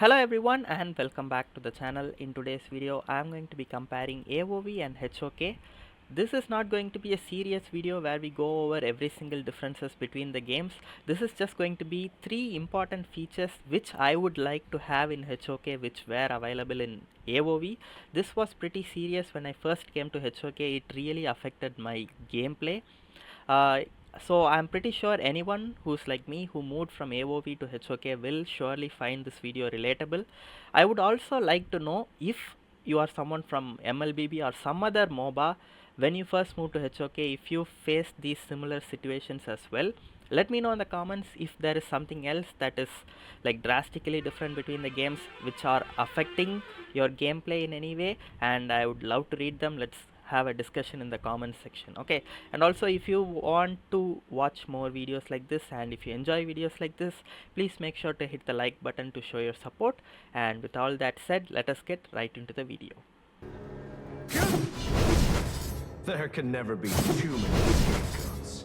Hello everyone and welcome back to the channel. In today's video I am going to be comparing AOV and HOK. This is not going to be a serious video where we go over every single differences between the games. This is just going to be 3 important features which I would like to have in HOK which were available in AOV. This was pretty serious when I first came to HOK. It really affected my gameplay. Uh, so I'm pretty sure anyone who's like me who moved from AOV to HOK will surely find this video relatable. I would also like to know if you are someone from MLBB or some other MOBA when you first moved to HOK, if you face these similar situations as well. Let me know in the comments if there is something else that is like drastically different between the games which are affecting your gameplay in any way, and I would love to read them. Let's have a discussion in the comments section. Okay, and also if you want to watch more videos like this and if you enjoy videos like this, please make sure to hit the like button to show your support. And with all that said, let us get right into the video. There can never be too many scapegoats.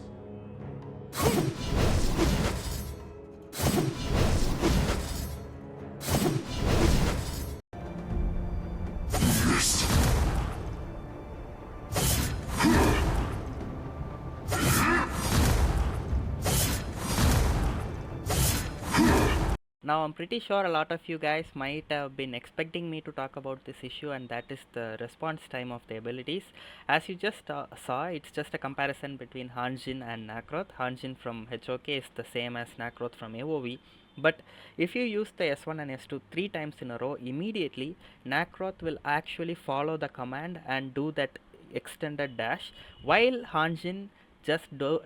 Now I'm pretty sure a lot of you guys might have been expecting me to talk about this issue, and that is the response time of the abilities. As you just saw, it's just a comparison between Hanjin and Nakroth. Hanjin from HOK is the same as Nakroth from AOV. But if you use the S1 and S2 3 times in a row, immediately Nakroth will actually follow the command and do that extended dash, while Hanjin just does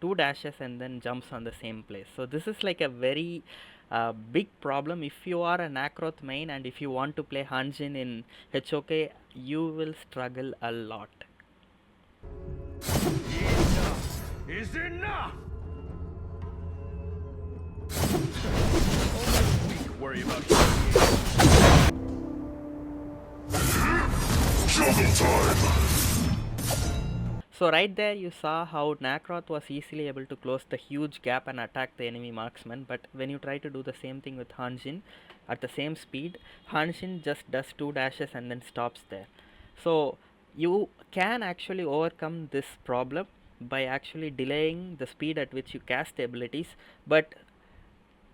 2 dashes and then jumps on the same place. So this is like a very big problem. If you are a Nakroth main and if you want to play Hanjin in HOK, you will struggle a lot. Enough is enough! Only we can worry about juggle time! So right there you saw how Nakroth was easily able to close the huge gap and attack the enemy marksman, but when you try to do the same thing with Hanjin at the same speed, Hanjin just does 2 dashes and then stops there. So you can actually overcome this problem by actually delaying the speed at which you cast the abilities, but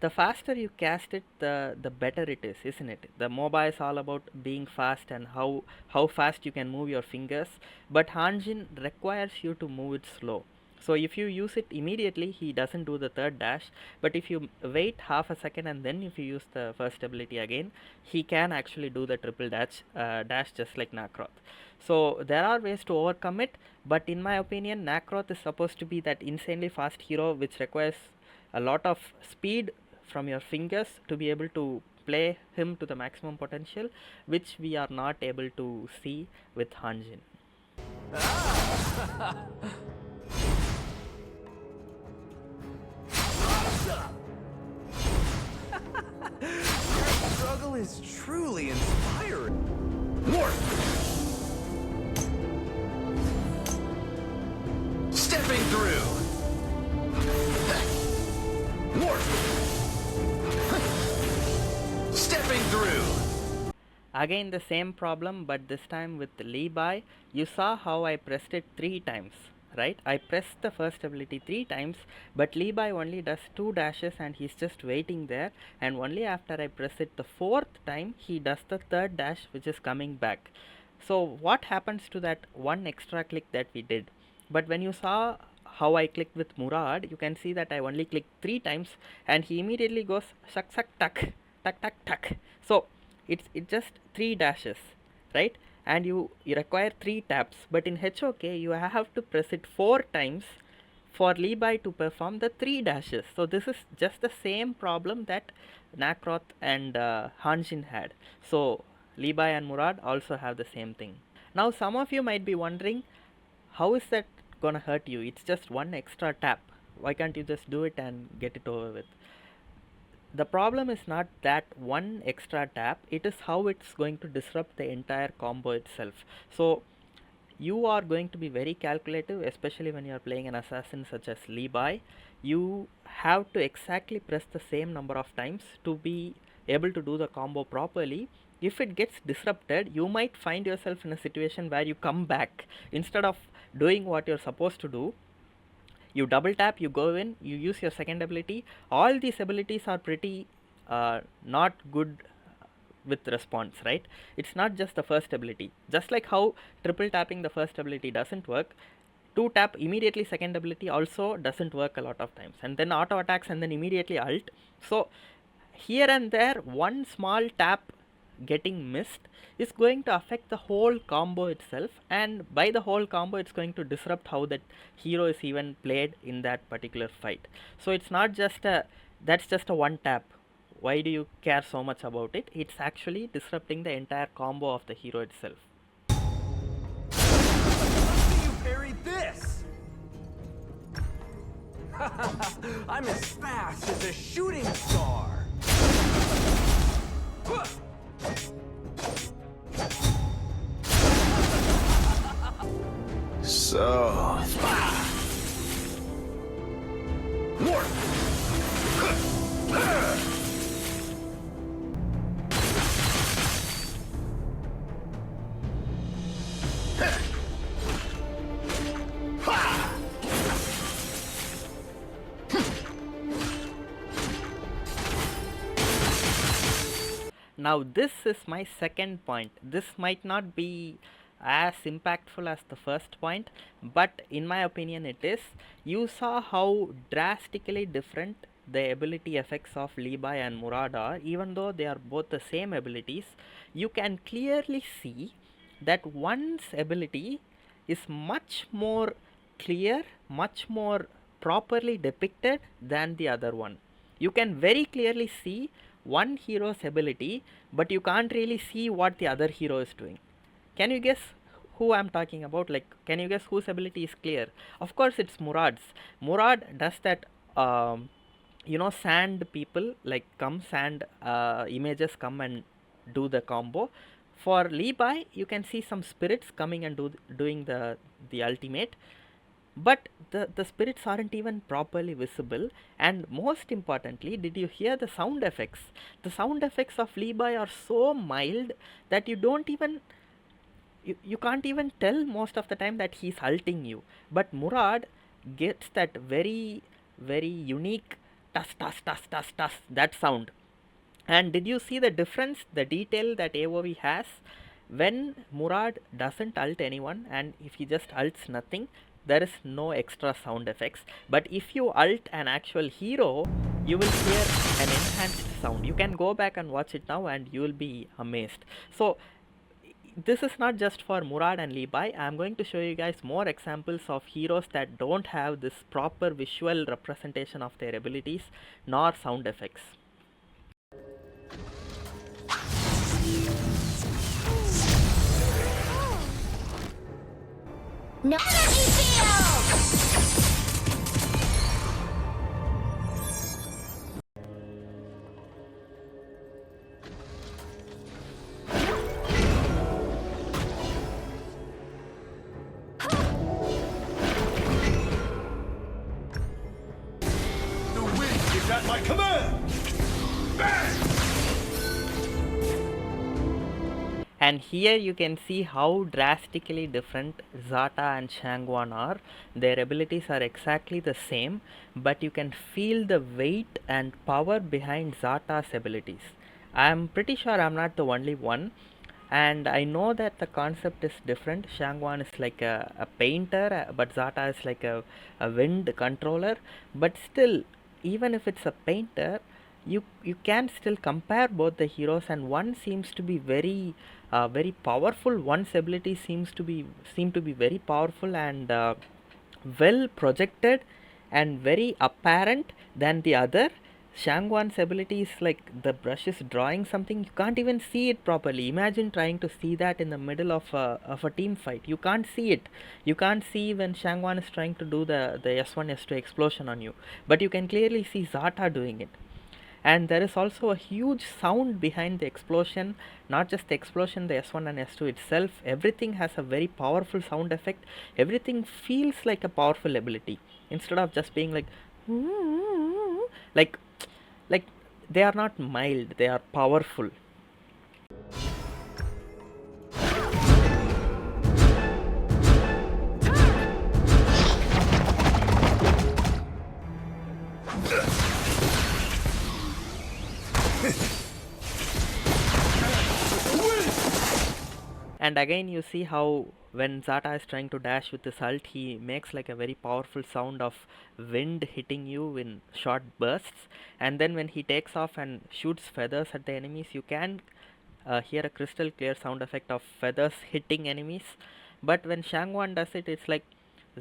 the faster you cast it, the better it is, isn't it? The MOBA is all about being fast and how fast you can move your fingers, but Hanjin requires you to move it slow. So if you use it immediately, he doesn't do the third dash, but if you wait half a second and then if you use the first ability again, he can actually do the triple dash just like Nakroth. So there are ways to overcome it, but in my opinion, Nakroth is supposed to be that insanely fast hero which requires a lot of speed from your fingers to be able to play him to the maximum potential, which we are not able to see with Hanjin. Your struggle is truly inspiring. Warp! Stepping through! Warp! Stepping through! Again the same problem, but this time with Levi. You saw how I pressed it 3 times, right? I pressed the first ability 3 times, but Levi only does 2 dashes and he's just waiting there, and only after I press it the 4th time he does the 3rd dash which is coming back. So what happens to that one extra click that we did? But when you saw how I clicked with Murad, you can see that I only clicked 3 times and he immediately goes suck suck tuck tuck tuck tuck. So it's just 3 dashes, right? And you require 3 taps, but in HOK you have to press it 4 times for Levi to perform the 3 dashes. So this is just the same problem that Nakroth and Hanjin had. So Levi and Murad also have the same thing. Now some of you might be wondering, how is that gonna hurt you? It's just one extra tap. Why can't you just do it and get it over with? The problem is not that one extra tap, it is how it's going to disrupt the entire combo itself. So you are going to be very calculative, especially when you are playing an assassin such as Levi. You have to exactly press the same number of times to be able to do the combo properly, if it gets disrupted, you might find yourself in a situation where you come back. Instead of doing what you're supposed to do, you double tap, you go in, you use your second ability. All these abilities are pretty not good with response, right? It's not just the first ability. Just like how triple tapping the first ability doesn't work, two tap immediately second ability also doesn't work a lot of times, and then auto attacks and then immediately alt. So here and there, one small tap getting missed is going to affect the whole combo itself, and by the whole combo it's going to disrupt how that hero is even played in that particular fight. So it's not just a, that's just a one tap, why do you care so much about it? It's actually disrupting the entire combo of the hero itself. You parried this! I'm as fast as a shooting star! So... Now this is my second point. This might not be as impactful as the first point, but in my opinion it is. You saw how drastically different the ability effects of Levi and Murad are. Even though they are both the same abilities, you can clearly see that one's ability is much more clear, much more properly depicted than the other one. You can very clearly see one hero's ability, but you can't really see what the other hero is doing. Can you guess who I'm talking about? Like, can you guess whose ability is clear? Of course, it's Murad's. Murad does that, sand people, like come sand images come and do the combo. For Levi, you can see some spirits coming and doing the ultimate, but the spirits aren't even properly visible. And most importantly, did you hear the sound effects? The sound effects of Levi are so mild that you can't even tell most of the time that he's ulting you. But Murad gets that very very unique tuss tuss tuss tuss tuss, that sound. And did you see the difference, the detail that AoV has? When Murad doesn't ult anyone and if he just ults nothing, there is no extra sound effects. But if you ult an actual hero, you will hear an enhanced sound. You can go back and watch it now and you will be amazed. So this is not just for Murad and Levi. I am going to show you guys more examples of heroes that don't have this proper visual representation of their abilities nor sound effects. No energy field! The wind is at my command! Bang! And here you can see how drastically different Zata and Shangwan are. Their abilities are exactly the same, but you can feel the weight and power behind Zata's abilities. I am pretty sure I'm not the only one, and I know that the concept is different. Shangwan is like a painter, but Zata is like a wind controller. But still, even if it's a painter, you can still compare both the heroes, and one seems to be very powerful. One's ability seem to be very powerful and well projected and very apparent than the other. Shangwan's ability is like the brush is drawing something, you can't even see it properly. Imagine trying to see that in the middle of a team fight. You can't see it. You can't see when Shangwan is trying to do the S1 S2 explosion on you, but you can clearly see Zata doing it. And there is also a huge sound behind the explosion, not just the explosion, the S1 and S2 itself. Everything has a very powerful sound effect. Everything feels like a powerful ability instead of just being like like they are not mild, they are powerful. And again you see how when Zata is trying to dash with his ult, he makes like a very powerful sound of wind hitting you in short bursts, and then when he takes off and shoots feathers at the enemies, you can hear a crystal clear sound effect of feathers hitting enemies. But when Shangwan does it, it's like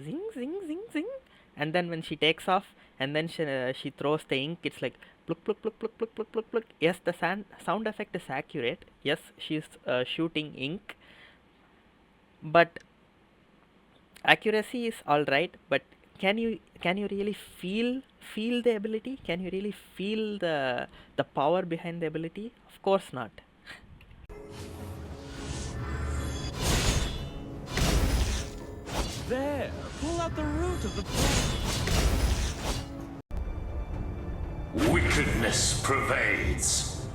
zing zing zing zing, and then when she takes off and then she throws the ink, it's like pluk pluk pluk pluk pluk pluk pluk pluk. Yes, the sound effect is accurate. Yes, she's shooting ink, but accuracy is all right. But can you really feel the ability? Can you really feel the power behind the ability? Of course not. There, pull out the root of the plant. Wickedness pervades.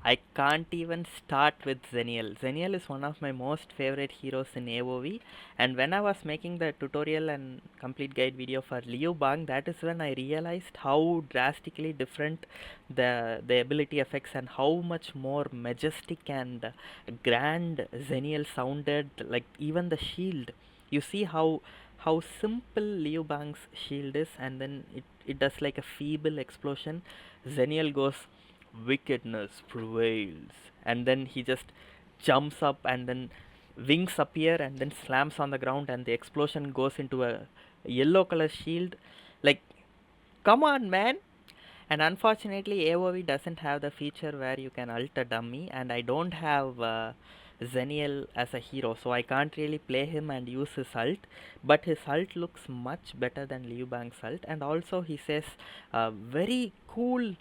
I can't even start with Zenial. Zenial is one of my most favorite heroes in AoV, and when I was making the tutorial and complete guide video for Liu Bang, that is when I realized how drastically different the ability effects and how much more majestic and grand Zenial sounded. Like even the shield, you see how simple Liu Bang's shield is, and then it does like a feeble explosion. Zenial goes, wickedness prevails, and then he just jumps up, and then wings appear and then slams on the ground, and the explosion goes into a yellow color shield. Like, come on, man. And unfortunately AoV doesn't have the feature where you can ult a dummy, and I don't have Zenial as a hero, so I can't really play him and use his ult. But his ult looks much better than Liu Bang's ult, and also he says very cool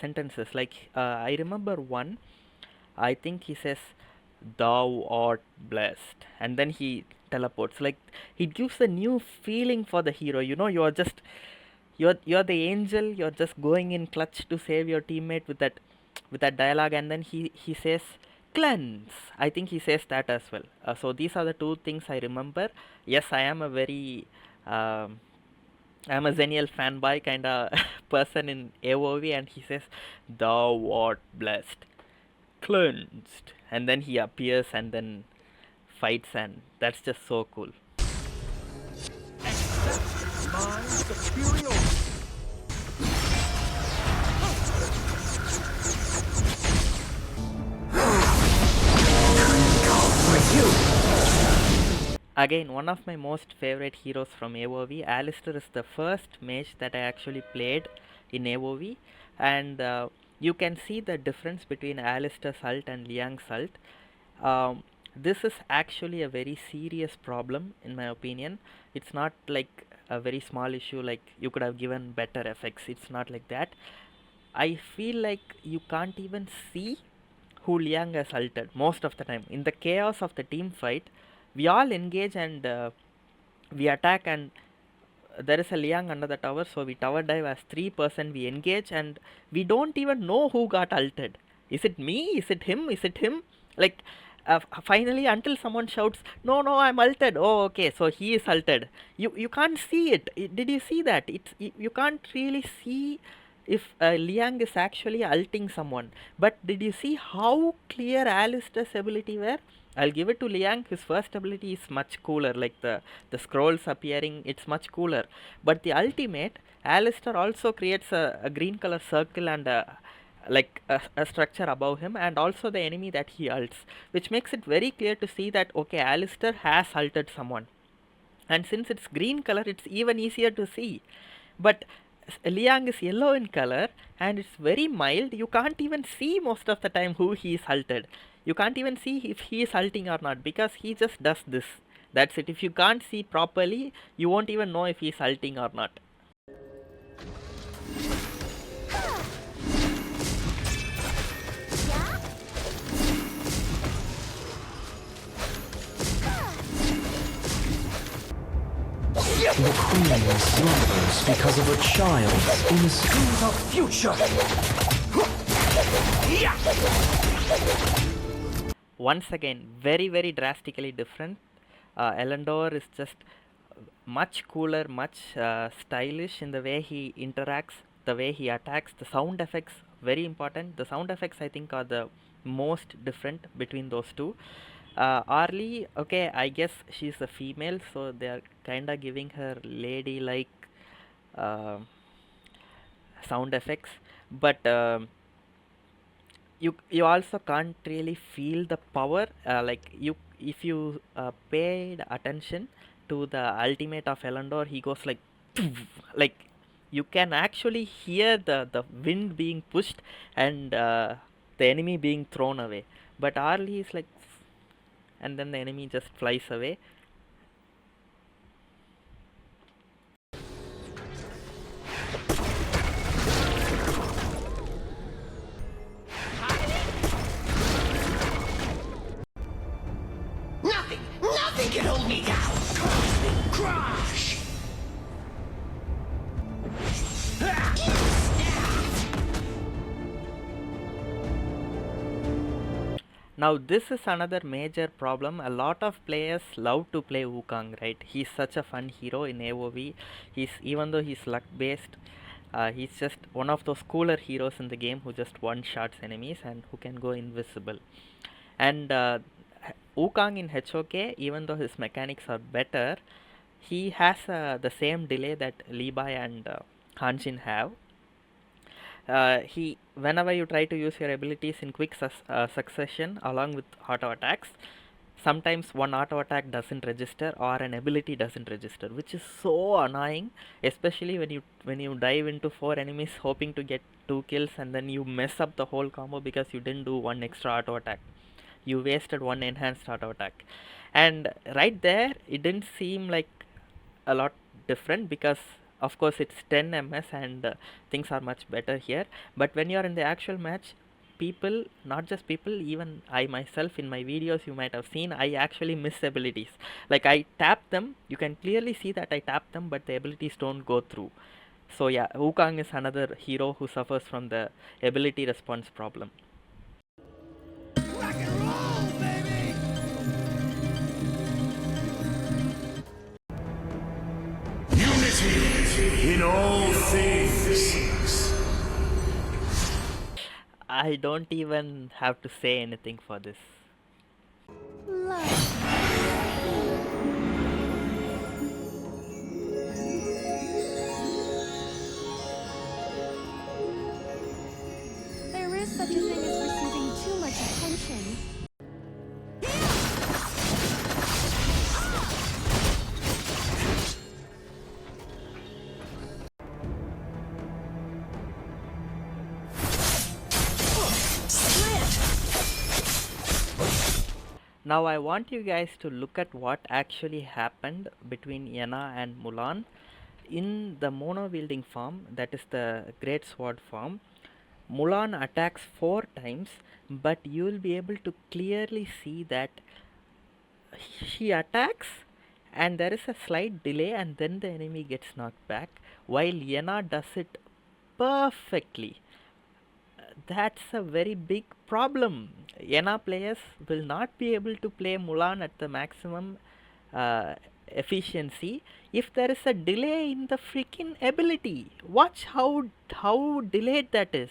sentences. Like I remember one, I think he says, "Thou art blessed," and then he teleports. Like, it gives a new feeling for the hero. You know, you're the angel. You're just going in clutch to save your teammate with that dialogue, and then he says, "Cleanse." I think he says that as well. So these are the two things I remember. Yes, I am a very I'm a Zenial fanboy kind of person in AoV, and he says, "Thou art blessed, cleansed," and then he appears and then fights, and that's just so cool. Accept my superiority. Again, one of my most favorite heroes from AoV, Alistar is the first mage that I actually played in AoV, and you can see the difference between Alistar's ult and Liang's ult. This is actually a very serious problem in my opinion. It's not like a very small issue like you could have given better effects. It's not like that. I feel like you can't even see who Liang has ulted most of the time. In the chaos of the team fight, we all engage and we attack, and there is a Liang under the tower, so we tower dive as 3%, we engage, and we don't even know who got ulted. Is it me? Is it him? Is it him? Like, finally, until someone shouts, "No, no, I'm ulted." Oh, okay, so he is ulted. You can't see it. Did you see that? You can't really see if Liang is actually ulting someone. But did you see how clear Alistar's ability were? I'll give it to Liang. His first ability is much cooler, like the scrolls appearing, it's much cooler. But the ultimate, Alistar also creates a green color circle and a structure above him, and also the enemy that he ults, which makes it very clear to see that, okay, Alistar has ulted someone. And since it's green color, it's even easier to see. But Liang is yellow in color and it's very mild. You can't even see most of the time who he is ulted. You can't even see if he is ulting or not, because he just does this. That's it. If you can't see properly, you won't even know if he is ulting or not. The queen slumbers because of her child's innocence. The future! Once again, very very drastically different. Elendor is just much cooler, much stylish in the way he interacts, the way he attacks. The sound effects, very important. The sound effects, I think, are the most different between those two. Arlie, okay, I guess she's a female, so they are kinda giving her lady like uh, sound effects, but you also can't really feel the power. Like you, if you paid attention to the ultimate of Elendor, he goes like like you can actually hear the wind being pushed and the enemy being thrown away. But Arlie is like, and then the enemy just flies away. Nothing can hold me down. Cosmic crash. Now this is another major problem. A lot of players love to play Wukong, right? He's such a fun hero in AoV. He's, even though he's luck based, he's just one of those cooler heroes in the game who just one-shots enemies and who can go invisible. And Wukong in HOK, even though his mechanics are better, he has the same delay that Levi and Hanjin have. He, whenever you try to use your abilities in quick succession along with auto attacks, sometimes one auto attack doesn't register or an ability doesn't register, which is so annoying, especially when you dive into 4 enemies hoping to get 2 kills and then you mess up the whole combo because you didn't do one extra auto attack. You wasted one enhanced auto attack. And right there it didn't seem like a lot different because of course it's 10 ms and things are much better here. But when you are in the actual match, people, not just people, even I myself, in my videos you might have seen, I actually miss abilities. Like I tap them, you can clearly see that I tap them, but the abilities don't go through. So yeah, Wukong is another hero who suffers from the ability response problem. Rock and roll, baby! Unity in all things. I don't even have to say anything for this. There is such a thing as receiving too much attention. Now I want you guys to look at what actually happened between Yenna and Mulan. In the mono wielding form, that is the great sword form, Mulan attacks 4 times, but you will be able to clearly see that she attacks and there is a slight delay and then the enemy gets knocked back, while Yenna does it perfectly. That's a very big problem. Yenna players will not be able to play Mulan at the maximum efficiency if there is a delay in the freaking ability. Watch how delayed that is.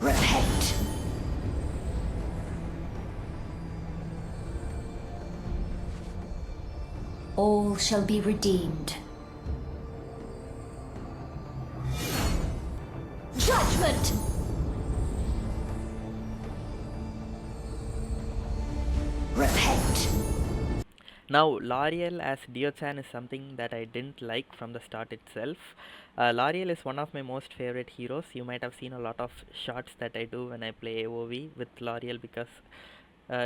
Repent. All shall be redeemed. Judgment! Repent. Now, L'Oreal as Dio-chan is something that I didn't like from the start itself. L'Oreal is one of my most favorite heroes. You might have seen a lot of shots that I do when I play AoV with L'Oreal because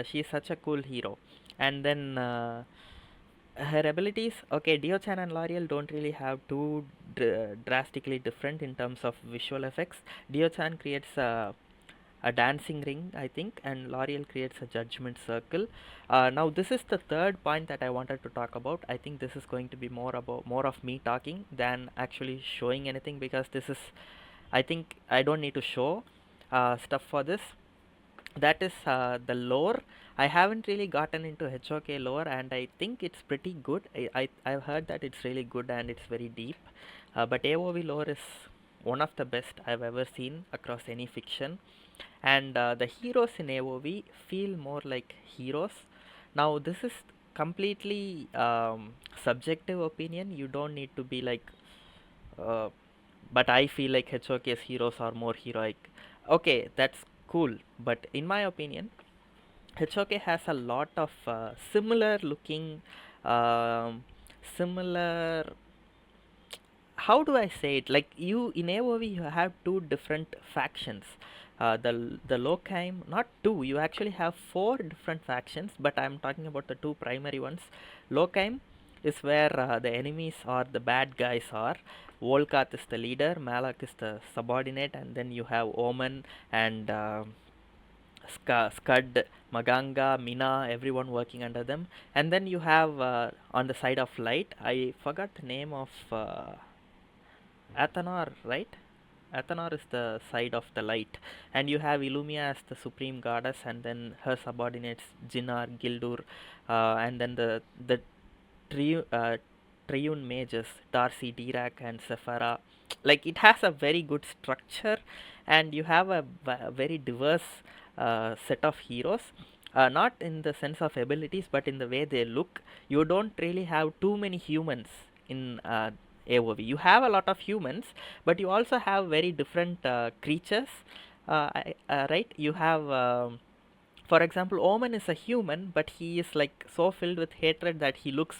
she's such a cool hero. And then her abilities, okay, Dio-chan and L'Oreal don't really have too drastically different in terms of visual effects. Dio-chan creates a dancing ring, I think, and L'Oreal creates a judgment circle. Now this is the third point that I wanted to talk about. I think this is going to be more of me talking than actually showing anything, because this is, I think I don't need to show stuff for this. That is the lore. I haven't really gotten into HOK lore, and I think it's pretty good. I've heard that it's really good and it's very deep. But AOV lore is one of the best I've ever seen across any fiction. And the heroes in AOV feel more like heroes. Now this is completely subjective opinion. You don't need to be like uh, but I feel like HOK's heroes are more heroic. Okay, that's cool, but in my opinion, HOK has a lot of similar looking, um, similar. How do I say it? Like, you in AOV, you have two different factions. The Lokheim, not two. You actually have four different factions, but I'm talking about the two primary ones. Lokheim is where the enemies or the bad guys are. Volkath is the leader, Malak is the subordinate, and then you have Omen and Scud, Maganga, Mina, everyone working under them. And then you have on the side of light, I forgot the name of Athanor, right? Athanor is the side of the light, and you have Illumia as the supreme goddess, and then her subordinates Jinnar, Gildur, and then the tri- uh, triune mages Darcy, Dirac, and Sephara. Like, it has a very good structure, and you have a very diverse set of heroes. Not in the sense of abilities, but in the way they look. You don't really have too many humans in AOV. You have a lot of humans, but you also have very different creatures. Right? You have, for example, Omen is a human, but he is like so filled with hatred that he looks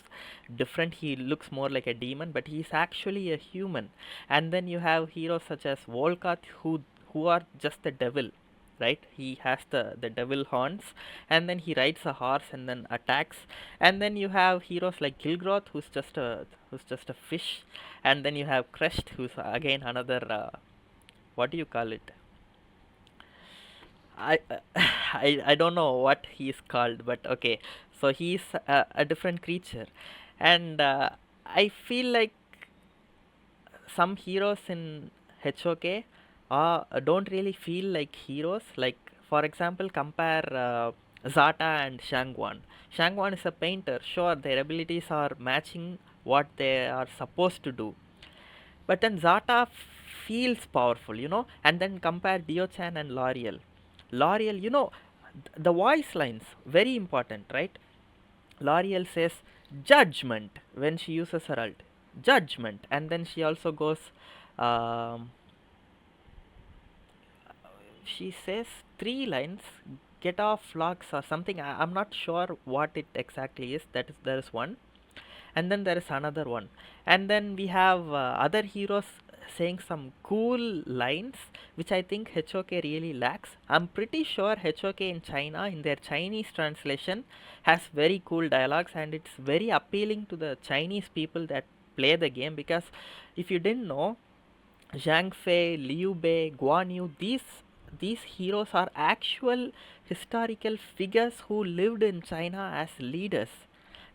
different. He looks more like a demon, but he is actually a human. And then you have heroes such as Volkath, who are just the devil, right? He has the devil horns, and then he rides a horse and then attacks. And then you have heroes like Gilgroth, who's just a fish. And then you have Crest, who's again another what do you call it? I I don't know what he is called, but okay. So he's a different creature, and I feel like some heroes in HOK don't really feel like heroes. Like, for example, compare Zata and Shangwan. Shangwan is a painter. Sure, their abilities are matching what they are supposed to do, but then Zata feels powerful, and then compare Dio-chan and L'Oreal. L'Oreal, the voice lines, very important, right? L'Oreal says judgment when she uses her ult. Judgment. And then she also goes, um, she says three lines, get off logs or something. I'm not sure what it exactly is. There is one. And then there is another one. And then we have other heroes saying some cool lines, which I think HOK really lacks. I'm pretty sure HOK in China, in their Chinese translation, has very cool dialogues, and it's very appealing to the Chinese people that play the game. Because if you didn't know, Zhang Fei, Liu Bei, Guan Yu, these heroes are actual historical figures who lived in China as leaders.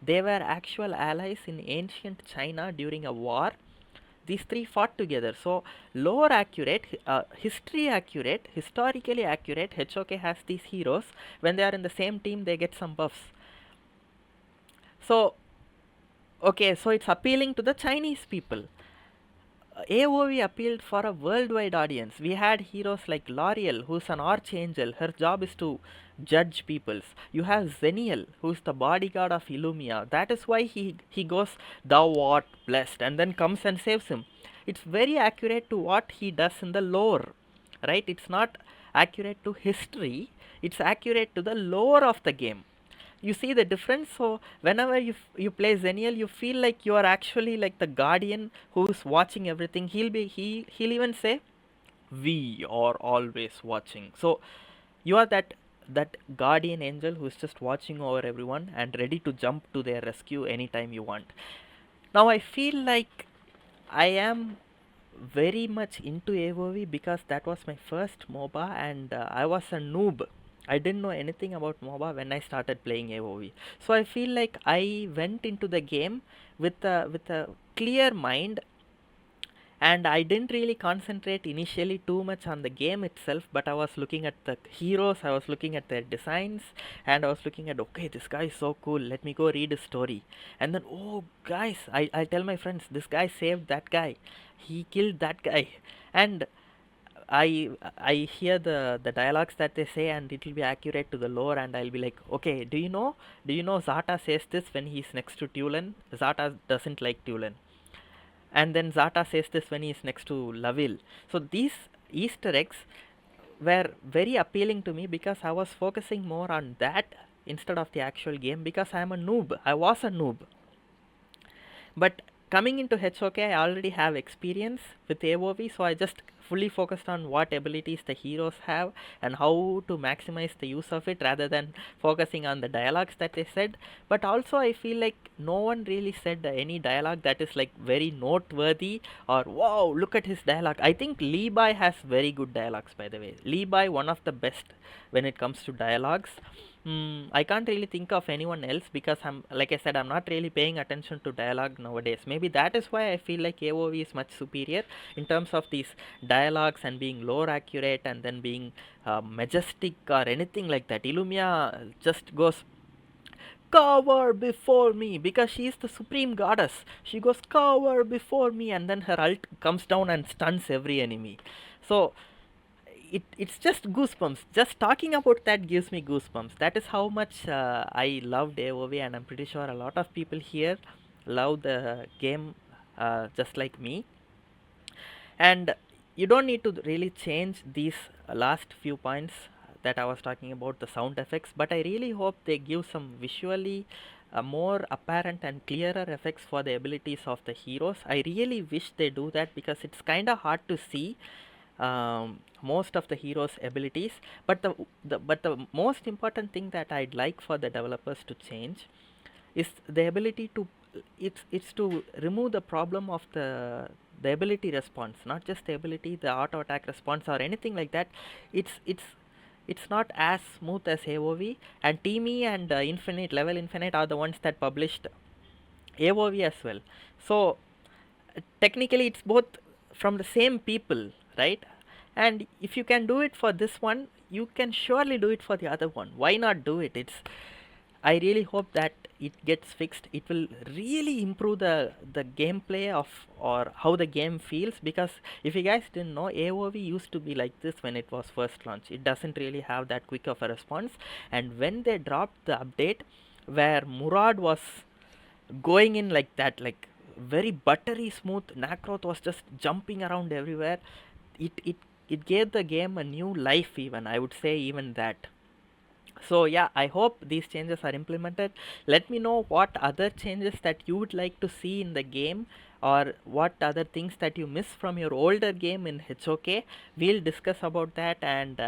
They were actual allies in ancient China during a war. These three fought together. So, lore accurate, history accurate, historically accurate, HOK has these heroes. When they are in the same team, they get some buffs. So, okay, so it's appealing to the Chinese people. AOV appealed for a worldwide audience. We had heroes like L'Oreal, who's an archangel. Her job is to judge peoples. You have Zeniel, who's the bodyguard of Illumia. That is why he goes, thou art blessed, and then comes and saves him. It's very accurate to what he does in the lore, right? It's not accurate to history. It's accurate to the lore of the game. You see the difference. So whenever you play Zeniel, you feel like you are actually like the guardian who's watching everything. He'll even say, we are always watching. So you are that that guardian angel who's just watching over everyone and ready to jump to their rescue anytime you want. Now I feel like I am very much into AOV because that was my first MOBA, and I was a noob. I didn't know anything about MOBA when I started playing AOV. So I feel like I went into the game with a clear mind, and I didn't really concentrate initially too much on the game itself, but I was looking at the heroes, I was looking at their designs, and I was looking at, okay, this guy is so cool, let me go read his story. And then, oh guys, I tell my friends, this guy saved that guy, he killed that guy. And I hear the dialogues that they say, and it will be accurate to the lore, and I'll be like, okay, do you know Zata says this when he's next to Tulen? Zata doesn't like Tulen. And then Zata says this when he's next to Laville. So these Easter eggs were very appealing to me because I was focusing more on that instead of the actual game, because I am a noob. I was a noob. But coming into HOK, I already have experience with AOV, so I just fully focused on what abilities the heroes have and how to maximize the use of it rather than focusing on the dialogues that they said. But also I feel like no one really said any dialogue that is like very noteworthy or wow, look at his dialogue. I think Levi has very good dialogues, by the way. Levi, one of the best when it comes to dialogues. I can't really think of anyone else because like I said, I'm not really paying attention to dialogue nowadays. Maybe that is why I feel like AOV is much superior in terms of these dialogues and being lore accurate and then being majestic or anything like that. Illumia just goes, cower before me, because she is the supreme goddess. She goes, cower before me, and then her ult comes down and stuns every enemy. So it's just goosebumps. Just talking about that gives me goosebumps. That is how much I loved AOV, and I'm pretty sure a lot of people here love the game just like me. And you don't need to really change these last few points that I was talking about, the sound effects, but I really hope they give some visually more apparent and clearer effects for the abilities of the heroes. I really wish they do that because it's kind of hard to see most of the heroes' abilities. But the most important thing that I'd like for the developers to change is the ability to it's to remove the problem of the ability response, not just the ability, the auto attack response or anything like that. It's not as smooth as AOV, and Teamy and Level Infinite are the ones that published AOV as well. So technically it's both from the same people, right? And if you can do it for this one, you can surely do it for the other one. Why not do it? I really hope that it gets fixed. It will really improve the gameplay of, or how the game feels, because if you guys didn't know, AOV used to be like this when it was first launched. It doesn't really have that quick of a response, and when they dropped the update where Murad was going in like that, like very buttery smooth, Nakroth was just jumping around everywhere, it gave the game a new life, even I would say, even that. So yeah, I hope these changes are implemented. Let me know what other changes that you would like to see in the game, or what other things that you miss from your older game in HOK. We'll discuss about that, and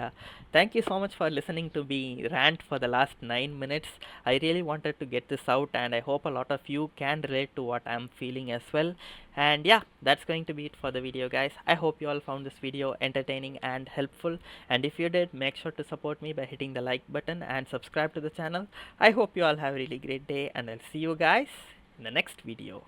thank you so much for listening to me rant for the last 9 minutes. I really wanted to get this out, and I hope a lot of you can relate to what I'm feeling as well. And yeah, that's going to be it for the video, guys. I hope you all found this video entertaining and helpful, and if you did, make sure to support me by hitting the like button and subscribe to the channel. I hope you all have a really great day, and I'll see you guys in the next video.